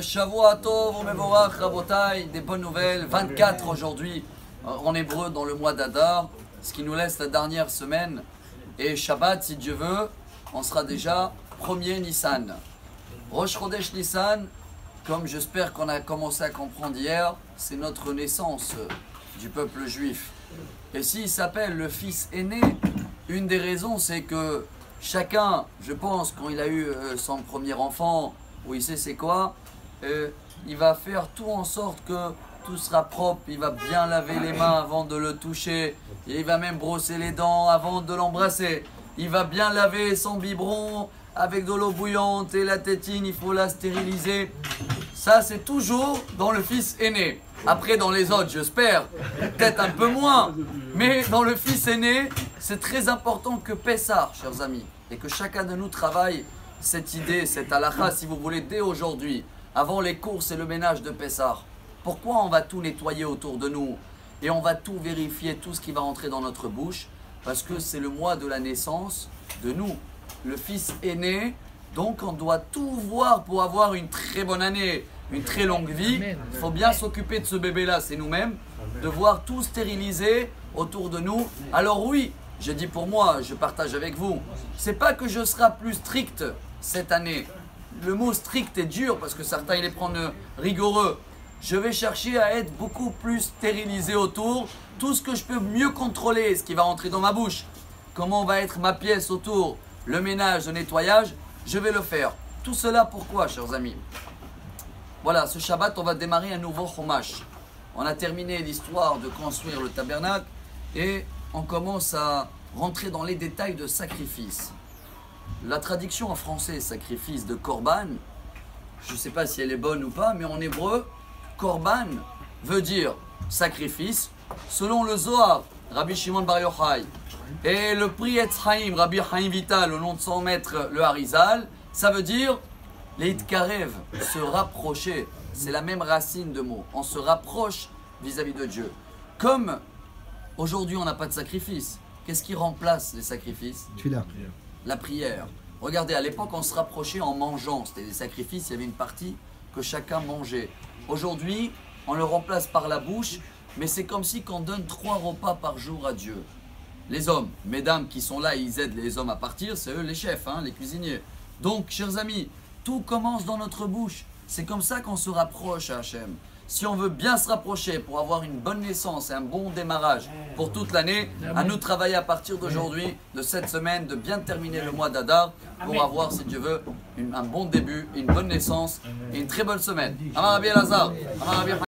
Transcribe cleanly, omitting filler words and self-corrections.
Shavua Tov, Mevorach, Rabotai, des bonnes nouvelles. 24 aujourd'hui en hébreu dans le mois d'Adar, ce qui nous laisse la dernière semaine. Et Shabbat, si Dieu veut, on sera déjà 1er Nissan. Rosh Chodesh Nissan, comme j'espère qu'on a commencé à comprendre hier, c'est notre naissance du peuple juif. Et s'il s'appelle le fils aîné, une des raisons c'est que chacun, je pense, quand il a eu son premier enfant, ou il sait c'est quoi, il va faire tout en sorte que tout sera propre, il va bien laver les mains avant de le toucher, et il va même brosser les dents avant de l'embrasser. Il va bien laver son biberon avec de l'eau bouillante et la tétine, il faut la stériliser. Ça, c'est toujours dans le fils aîné. Après, dans les autres, j'espère, peut-être un peu moins. Mais dans le fils aîné, c'est très important que Pessah, chers amis, et que chacun de nous travaille cette idée, cette halakha, si vous voulez, dès aujourd'hui, avant les courses et le ménage de Pessah. Pourquoi on va tout nettoyer autour de nous et on va tout vérifier, tout ce qui va entrer dans notre bouche? Parce que c'est le mois de la naissance de nous, le fils aîné. Donc on doit tout voir pour avoir une très bonne année, une très longue vie. Il faut bien s'occuper de ce bébé-là, c'est nous-mêmes, de voir tout stériliser autour de nous. Alors oui, je dis pour moi, je partage avec vous, c'est pas que je serai plus strict cette année. Le mot strict est dur parce que certains ils les prennent rigoureux. Je vais chercher à être beaucoup plus stérilisé autour. Tout ce que je peux mieux contrôler, ce qui va rentrer dans ma bouche, comment va être ma pièce autour, le ménage, le nettoyage, je vais le faire. Tout cela pourquoi, chers amis? Voilà, ce Shabbat, on va démarrer un nouveau Chumash. On a terminé l'histoire de construire le tabernacle et on commence à rentrer dans les détails de sacrifice. La traduction en français, sacrifice de Korban, je ne sais pas si elle est bonne ou pas, mais en hébreu, Korban veut dire sacrifice. Selon le Zohar, Rabbi Shimon Bar Yochai, et le prix Etz Chaim, Rabbi Chaim Vital, au nom de son maître, le Harizal, ça veut dire Leitkarev, se rapprocher. C'est la même racine de mots. On se rapproche vis-à-vis de Dieu. Comme aujourd'hui on n'a pas de sacrifice, qu'est-ce qui remplace les sacrifices? La prière. Regardez, à l'époque on se rapprochait en mangeant. C'était des sacrifices, il y avait une partie que chacun mangeait. Aujourd'hui, on le remplace par la bouche, mais c'est comme si on donne 3 repas par jour à Dieu. Les hommes, mesdames qui sont là, ils aident les hommes à partir, c'est eux les chefs, hein, les cuisiniers. Donc, chers amis, tout commence dans notre bouche. C'est comme ça qu'on se rapproche à Hachem. Si on veut bien se rapprocher pour avoir une bonne naissance et un bon démarrage pour toute l'année, à nous travailler à partir d'aujourd'hui, de cette semaine, de bien terminer le mois d'Adar pour avoir, si Dieu veut, un bon début, une bonne naissance et une très bonne semaine. Amar Rabbi Elazar, Amar Rabbi